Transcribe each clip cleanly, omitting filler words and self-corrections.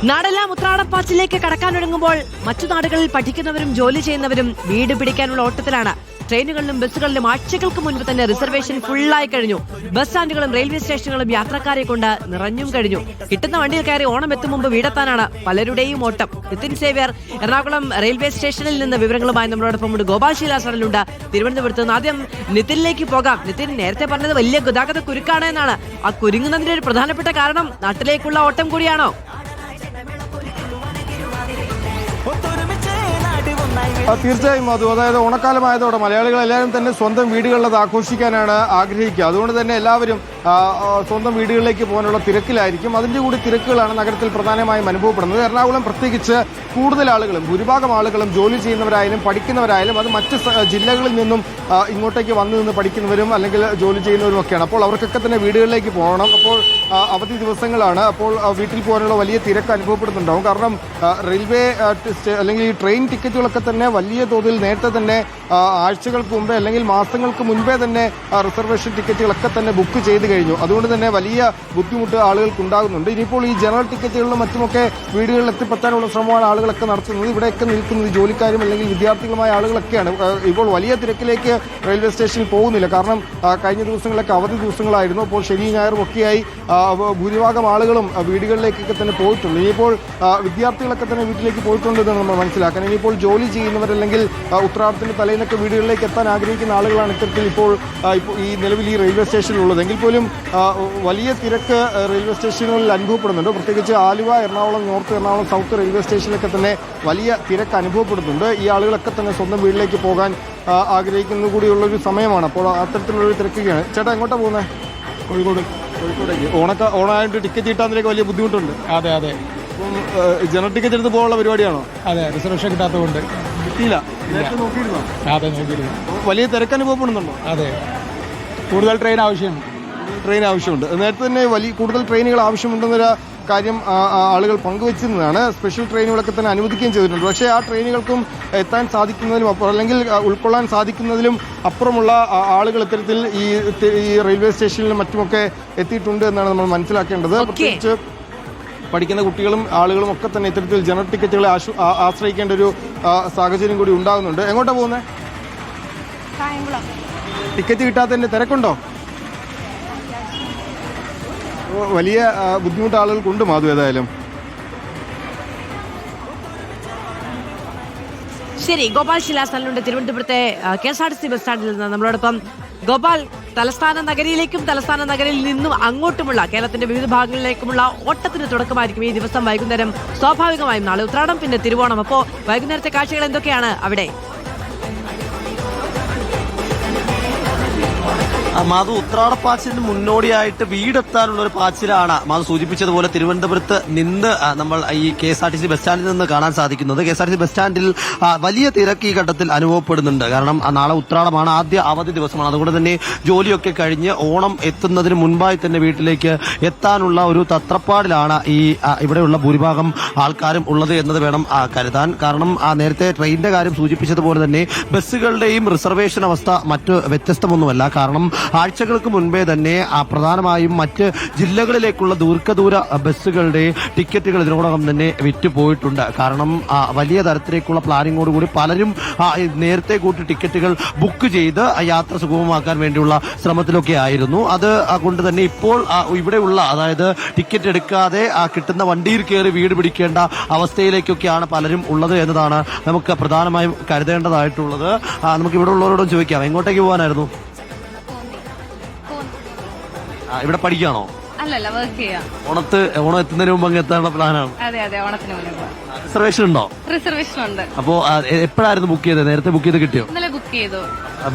നാടെല്ലാം ഉത്രാടപ്പാച്ചിലേക്ക് കടക്കാനൊരുങ്ങുമ്പോൾ മറ്റു നാടുകളിൽ പഠിക്കുന്നവരും ജോലി ചെയ്യുന്നവരും വീട് പിടിക്കാനുള്ള ഓട്ടത്തിലാണ്. ട്രെയിനുകളിലും ബസ്സുകളിലും ആഴ്ചകൾക്ക് മുൻപ് തന്നെ റിസർവേഷൻ ഫുള്ളായി കഴിഞ്ഞു. ബസ് സ്റ്റാൻഡുകളും റെയിൽവേ സ്റ്റേഷനുകളും യാത്രക്കാരെ കൊണ്ട് നിറഞ്ഞും കഴിഞ്ഞു. കിട്ടുന്ന വണ്ടിയിൽ കയറി ഓണം എത്തും മുമ്പ് വീടെത്താനാണ് പലരുടെയും ഓട്ടം. നിതിൻ സേവ്യർ എറണാകുളം റെയിൽവേ സ്റ്റേഷനിൽ നിന്ന് വിവരങ്ങളുമായി നമ്മളോടൊപ്പം ഗോപാൽ ശീലാസറിലുണ്ട് തിരുവനന്തപുരത്ത് നിന്ന്. ആദ്യം നിതിനിലേക്ക് പോകാം. നിതിൻ, നേരത്തെ പറഞ്ഞത് വലിയ ഗതാഗത കുരുക്കാണ് എന്നാണ്. ആ കുരുങ്ങുന്നതിന്റെ ഒരു പ്രധാനപ്പെട്ട കാരണം നാട്ടിലേക്കുള്ള ഓട്ടം കൂടിയാണോ? തീർച്ചയായും അതായത് ഓണക്കാലമായതോടെ മലയാളികൾ എല്ലാവരും തന്നെ സ്വന്തം വീടുകളിൽ ആഘോഷിക്കാനാണ് ആഗ്രഹിക്കുക. അതുകൊണ്ട് തന്നെ എല്ലാവരും സ്വന്തം വീടുകളിലേക്ക് പോകാനുള്ള തിരക്കിലായിരിക്കും. അതിൻ്റെ കൂടി തിരക്കുകളാണ് നഗരത്തിൽ പ്രധാനമായും അനുഭവപ്പെടുന്നത്. എറണാകുളം പ്രത്യേകിച്ച് കൂടുതൽ ആളുകളും ഭൂരിഭാഗം ആളുകളും ജോലി ചെയ്യുന്നവരായാലും പഠിക്കുന്നവരായാലും അത് മറ്റ് ജില്ലകളിൽ നിന്നും ഇങ്ങോട്ടേക്ക് വന്നു നിന്ന് പഠിക്കുന്നവരും അല്ലെങ്കിൽ ജോലി ചെയ്യുന്നവരും ഒക്കെയാണ്. അപ്പോൾ അവർക്കൊക്കെ തന്നെ വീടുകളിലേക്ക് പോകണം. അപ്പോൾ അവധി ദിവസങ്ങളാണ്. അപ്പോൾ വീട്ടിൽ പോകാനുള്ള വലിയ തിരക്ക് അനുഭവപ്പെടുന്നുണ്ടാവും. കാരണം റെയിൽവേ അല്ലെങ്കിൽ ഈ ട്രെയിൻ ടിക്കറ്റുകളൊക്കെ തന്നെ വലിയ തോതിൽ നേരത്തെ തന്നെ ആഴ്ചകൾക്ക് മുമ്പേ അല്ലെങ്കിൽ മാസങ്ങൾക്ക് മുൻപേ തന്നെ റിസർവേഷൻ ടിക്കറ്റുകളൊക്കെ തന്നെ ബുക്ക് ചെയ്ത് കഴിഞ്ഞു. അതുകൊണ്ട് തന്നെ വലിയ ബുദ്ധിമുട്ട് ആളുകൾക്ക് ഉണ്ടാകുന്നുണ്ട്. ഇനിയിപ്പോൾ ഈ ജനറൽ ടിക്കറ്റുകളിലും മറ്റുമൊക്കെ വീടുകളിൽ എത്തിപ്പെത്താനുള്ള ശ്രമമാണ് ആളുകളൊക്കെ നടത്തുന്നത്. ഇവിടെയൊക്കെ നിൽക്കുന്നത് ജോലിക്കാരും അല്ലെങ്കിൽ വിദ്യാർത്ഥികളുമായ ആളുകളൊക്കെയാണ്. ഇപ്പോൾ വലിയ തിരക്കിലേക്ക് റെയിൽവേ സ്റ്റേഷനിൽ പോകുന്നില്ല. കാരണം കഴിഞ്ഞ ദിവസങ്ങളിലൊക്കെ അവധി ദിവസങ്ങളായിരുന്നു. അപ്പോൾ ശനി ഞായറും ഒക്കെയായി ഭൂരിഭാഗം ആളുകളും വീടുകളിലേക്കൊക്കെ തന്നെ പോയിട്ടുണ്ട്. ഇനിയിപ്പോൾ വിദ്യാർത്ഥികളൊക്കെ തന്നെ വീട്ടിലേക്ക് പോയിട്ടുണ്ട് എന്ന് നമ്മൾ മനസ്സിലാക്കാൻ. ഇനിയിപ്പോൾ ജോലി ചെയ്യുന്നവരല്ലെങ്കിൽ ഉത്രാടത്തിന്റെ തലേന്നൊക്കെ വീടുകളിലേക്ക് എത്താൻ ആഗ്രഹിക്കുന്ന ആളുകളാണ് ഇത്തരത്തിൽ ഇപ്പോൾ ഈ നിലവിൽ ഈ റെയിൽവേ സ്റ്റേഷനിലുള്ളത്. എങ്കിൽ പോലും വലിയ തിരക്ക് റെയിൽവേ സ്റ്റേഷനുകളിൽ അനുഭവപ്പെടുന്നുണ്ട്. പ്രത്യേകിച്ച് Aluva, Ernakulam north, Ernakulam south railway സ്റ്റേഷനിലൊക്കെ തന്നെ വലിയ തിരക്ക് അനുഭവപ്പെടുന്നുണ്ട്. ഈ ആളുകളൊക്കെ തന്നെ സ്വന്തം വീട്ടിലേക്ക് പോകാൻ ആഗ്രഹിക്കുന്ന കൂടിയുള്ളൊരു സമയമാണ്. അപ്പോൾ അത്തരത്തിലുള്ളൊരു തിരക്കുകയാണ്. ചേട്ടാ, എങ്ങോട്ടാണ് പോകുന്നത്? കോഴിക്കോടേക്ക്. ഓണമായിട്ട് ടിക്കറ്റ് കിട്ടാന്നതിലേക്ക് വലിയ ബുദ്ധിമുട്ടുണ്ട്. അതെ അതെ. ജനറൽ ടിക്കറ്റ് എടുത്ത് പോകാനുള്ള പരിപാടിയാണോ? അതെ, റിസർവേഷൻ കിട്ടാത്തതുകൊണ്ട് കിട്ടിയില്ല. നേരത്തെ നോക്കിയിരുന്നോ? അതെ, നോക്കിയിരുന്നു. വലിയ തിരക്ക് അനുഭവപ്പെടുന്നുണ്ടോ? അതെ, കൂടുതൽ ട്രെയിൻ ആവശ്യമുണ്ട്. നേരത്തെ തന്നെ കൂടുതൽ ട്രെയിനുകൾ ആവശ്യമുണ്ടെന്നൊരു കാര്യം ആളുകൾ പങ്കുവച്ചിരുന്നതാണ്. സ്പെഷ്യൽ ട്രെയിനുകളൊക്കെ തന്നെ അനുവദിക്കുകയും ചെയ്തിട്ടുണ്ട്. പക്ഷേ ആ ട്രെയിനുകൾക്കും എത്താൻ സാധിക്കുന്നതിലും അപ്പുറം അല്ലെങ്കിൽ ഉൾക്കൊള്ളാൻ സാധിക്കുന്നതിലും അപ്പുറമുള്ള ആളുകൾ ഇത്തരത്തിൽ ഈ റെയിൽവേ സ്റ്റേഷനിലും മറ്റുമൊക്കെ എത്തിയിട്ടുണ്ട് എന്നാണ് നമ്മൾ മനസ്സിലാക്കേണ്ടത്. പ്രത്യേകിച്ച് പഠിക്കുന്ന കുട്ടികളും ആളുകളും ഒക്കെ തന്നെ ഇത്തരത്തിൽ ജനറൽ ടിക്കറ്റുകളെ ആശ്രയിക്കേണ്ട ഒരു സാഹചര്യം കൂടി ഉണ്ടാകുന്നുണ്ട്. എങ്ങോട്ടാണ് പോകുന്നത്? ടിക്കറ്റ് കിട്ടാത്തതിന്റെ തിരക്കുണ്ടോ? വലിയ ബുദ്ധിമുട്ട് ആളുകൾക്കുണ്ട്. മാധു, ഏതായാലും ശരി. ഗോപാൽ ശിലാസലുണ്ട് തിരുവനന്തപുരത്തെ KSRTC ബസ് സ്റ്റാൻഡിൽ നിന്ന് നമ്മളോടൊപ്പം. ഗോപാൽ, തലസ്ഥാന നഗരിയിലേക്കും തലസ്ഥാന നഗരിയിൽ നിന്നും അങ്ങോട്ടുമുള്ള കേരളത്തിന്റെ വിവിധ ഭാഗങ്ങളിലേക്കുമുള്ള ഓട്ടത്തിന് തുടക്കമായിരിക്കും ഈ ദിവസം വൈകുന്നേരം. സ്വാഭാവികമായും നാളെ ഉത്രാടം, പിന്നെ തിരുവോണം. അപ്പോൾ വൈകുന്നേരത്തെ കാഴ്ചകൾ എന്തൊക്കെയാണ് അവിടെ? മാധു, ഉത്രാടപ്പാച്ചിലിന് മുന്നോടിയായിട്ട് വീടെത്താനുള്ള ഒരു പാച്ചിലാണ് മാധു സൂചിപ്പിച്ചതുപോലെ തിരുവനന്തപുരത്ത് നിന്ന് നമ്മൾ ഈ KSRTC ബസ് സ്റ്റാൻഡിൽ നിന്ന് കാണാൻ സാധിക്കുന്നത്. KSRTC ബസ് സ്റ്റാൻഡിൽ വലിയ തിരക്ക് ഈ ഘട്ടത്തിൽ അനുഭവപ്പെടുന്നുണ്ട്. കാരണം നാളെ ഉത്രാടമാണ്, ആദ്യ അവധി ദിവസമാണ്. അതുകൊണ്ട് തന്നെ ജോലിയൊക്കെ കഴിഞ്ഞ് ഓണം എത്തുന്നതിന് മുൻപായി തന്നെ വീട്ടിലേക്ക് എത്താനുള്ള ഒരു തത്രപ്പാടിലാണ് ഇവിടെയുള്ള ഭൂരിഭാഗം ആൾക്കാരും ഉള്ളത് എന്നത് വേണം കരുതാൻ. കാരണം നേരത്തെ ട്രെയിനിന്റെ കാര്യം സൂചിപ്പിച്ചതുപോലെ തന്നെ ബസ്സുകളുടെയും റിസർവേഷൻ അവസ്ഥ മറ്റ് വ്യത്യസ്തമൊന്നുമല്ല. കാരണം ആഴ്ചകൾക്ക് മുൻപേ തന്നെ പ്രധാനമായും മറ്റ് ജില്ലകളിലേക്കുള്ള ദീർഘദൂര ബസ്സുകളുടെ ടിക്കറ്റുകൾ ഇതിനോടകം തന്നെ വിറ്റുപോയിട്ടുണ്ട്. കാരണം വലിയ തരത്തിലേക്കുള്ള പ്ലാനിങ്ങോടുകൂടി പലരും നേരത്തെ കൂട്ടി ടിക്കറ്റുകൾ ബുക്ക് ചെയ്ത് യാത്ര സുഗമമാക്കാൻ വേണ്ടിയുള്ള ശ്രമത്തിലൊക്കെ ആയിരുന്നു. അത് കൊണ്ട് തന്നെ ഇപ്പോൾ ഇവിടെയുള്ള അതായത് ടിക്കറ്റ് എടുക്കാതെ കിട്ടുന്ന വണ്ടിയിൽ കയറി വീട് പിടിക്കേണ്ട അവസ്ഥയിലേക്കൊക്കെയാണ് പലരും ഉള്ളത് എന്നതാണ് നമുക്ക് പ്രധാനമായും കരുതേണ്ടതായിട്ടുള്ളത്. നമുക്ക് ഇവിടെ ഉള്ളവരോടും ചോദിക്കാം, എങ്ങോട്ടേക്ക് പോകാനായിരുന്നു? ഇവിടെ പഠിക്കുകയാണോ? അല്ലല്ല, വർക്ക് ചെയ്യാം. ഓണം എത്തുന്നതിന് മുമ്പ് അങ്ങ് എത്താനുള്ള പ്ലാനാണ്? അതെ അതെ, ഓണത്തിന് മുമ്പ്. റിസർവേഷൻ ഉണ്ടോ? റിസർവേഷൻ ഉണ്ട്. അപ്പോ എപ്പോഴായിരുന്നു ബുക്ക് ചെയ്തത്? നേരത്തെ ബുക്ക് ചെയ്ത് കിട്ടിയോ? ഇന്നലെ ബുക്ക് ചെയ്തു.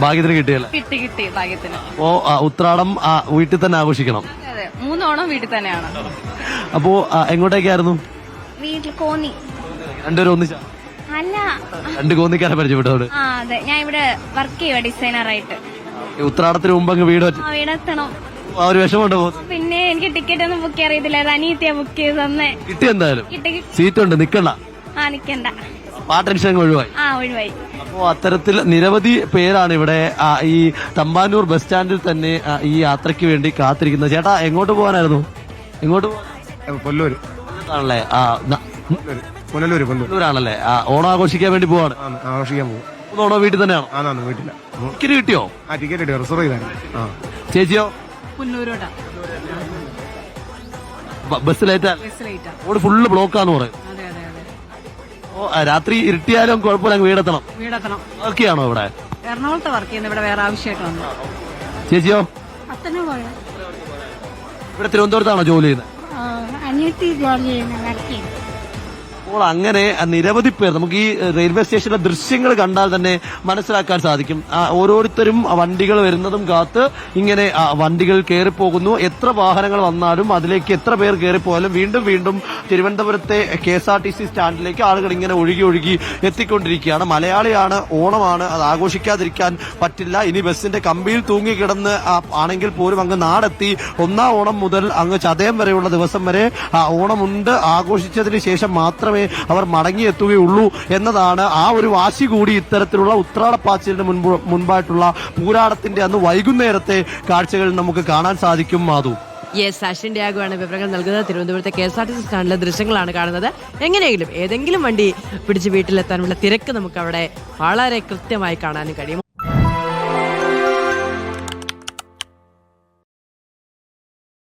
ഭാഗ്യത്തിന് കിട്ടിയല്ലേ? കിട്ടി ഭാഗ്യത്തിന്. അപ്പോ ഉത്രാടം വീട്ടിൽ തന്നെ ആഘോഷിക്കണം. അതെ, 3 ഓണം വീട്ടിൽ തന്നെയാണ്. അപ്പോ എങ്ങോട്ടേക്കായിരുന്നു? വീട്ടിൽ കോന്നി. രണ്ടുപേരും ഒന്നിച്ച? അല്ല, 2 കോന്നിക്കാരെ പരിചയപ്പെട്ടോട്? അതെ, ഞാൻ ഇവിടെ വർക്ക് ചെയ്യുക ഡിസൈനറായിട്ട്. ഉത്രാടത്തിന് മുമ്പ് അങ്ങ് വീടെത്തണം. ആ ഒരു വിഷമമുണ്ടോ? പിന്നെ എനിക്ക് ടിക്കറ്റ് ഒന്നും ബുക്ക് അറിയത്തില്ല. അനിയത്തിയാ ബുക്ക് ചെയ്ത് തന്നെ. കിട്ടി? എന്തായാലും സീറ്റ് ഉണ്ട്, നിക്കണ്ട. നിക്കണ്ട. ആ ടെൻഷൻ ഒഴിവായി. ഒഴിവായി. അപ്പോ അത്തരത്തിൽ നിരവധി പേരാണ് ഇവിടെ ഈ തമ്പാനൂർ ബസ് സ്റ്റാൻഡിൽ തന്നെ ഈ യാത്രയ്ക്ക് വേണ്ടി കാത്തിരിക്കുന്നത്. ചേട്ടാ, എങ്ങോട്ട് പോകാനായിരുന്നു? കൊല്ലൂര്. ആണല്ലേ പുനലൂര് പുനലൂരാണല്ലേ ഓണം ആഘോഷിക്കാൻ വേണ്ടി പോവാണ്. ആഘോഷിക്കാൻ പോകും. ഓണോ വീട്ടിൽ തന്നെയാണോ? ആണോ വീട്ടില്ല. ടിക്കറ്റ് കിട്ടിയോ? ടിക്കറ്റ് കിട്ടിയോ? റിസർവ് ചെയ്തായിരുന്നു. ചേച്ചിയോ? ബസ് ലേറ്റാ? റോഡ് ഫുള്ള് ബ്ലോക്കാന്ന് പറയും. രാത്രി ഇരുട്ടിയാലും കുഴപ്പമില്ല, അങ്ങ് വീടെത്തണം. വർക്കിയാണോ ഇവിടെ? എറണാകുളത്ത് വർക്ക് ചെയ്യുന്നത്, ഇവിടെ വേറെ ആവശ്യമായിട്ട് വന്നു. ചേച്ചിയോ? ഇവിടെ തിരുവനന്തപുരത്താണോ ജോലി ചെയ്യുന്നത്? അനിയത്തി ജോലി ചെയ്യുന്ന വർക്ക് ചെയ്യുന്നു. അപ്പോൾ അങ്ങനെ നിരവധി പേർ നമുക്ക് ഈ റെയിൽവേ സ്റ്റേഷനിലെ ദൃശ്യങ്ങൾ കണ്ടാൽ തന്നെ മനസ്സിലാക്കാൻ സാധിക്കും. ഓരോരുത്തരും വണ്ടികൾ വരുന്നതും കാത്ത് ഇങ്ങനെ വണ്ടികൾ കയറിപ്പോകുന്നു. എത്ര വാഹനങ്ങൾ വന്നാലും അതിലേക്ക് എത്ര പേർ കയറിപ്പോയാലും വീണ്ടും വീണ്ടും തിരുവനന്തപുരത്തെ KSRTC സ്റ്റാൻഡിലേക്ക് ആളുകൾ ഇങ്ങനെ ഒഴുകി ഒഴുകി എത്തിക്കൊണ്ടിരിക്കുകയാണ്. മലയാളിയാണ്, ഓണമാണ്, അത് ആഘോഷിക്കാതിരിക്കാൻ പറ്റില്ല. ഇനി ബസിന്റെ കമ്പിയിൽ തൂങ്ങിക്കിടന്ന് ആണെങ്കിൽ പോലും അങ്ങ് നാടെത്തി ഒന്നാം ഓണം മുതൽ അങ്ങ് ചതയം വരെയുള്ള ദിവസം വരെ ഓണമുണ്ട്, ആഘോഷിച്ചതിന് ശേഷം മാത്രമേ അവർ മടങ്ങിയെത്തുകയുള്ളൂ എന്നതാണ്. ആ ഒരു വാശി കൂടി ഇത്തരത്തിലുള്ള ഉത്രാടപ്പാച്ചിലിന് മുൻപായിട്ടുള്ള പൂരാടത്തിന്റെ അന്ന് വൈകുന്നേരത്തെ കാഴ്ചകളിൽ നമുക്ക് കാണാൻ സാധിക്കും. മാധു. യെസ്, അശ്വിൻ ഡ്യാഗുവാണ് വിവരങ്ങൾ നൽകുന്നത്. തിരുവനന്തപുരത്തെ KSRTC സ്റ്റാൻഡിലെ ദൃശ്യങ്ങളാണ് കാണുന്നത്. എങ്ങനെയെങ്കിലും ഏതെങ്കിലും വണ്ടി പിടിച്ച് വീട്ടിലെത്താനുള്ള തിരക്ക് നമുക്ക് അവിടെ വളരെ കൃത്യമായി കാണാനും കഴിയും.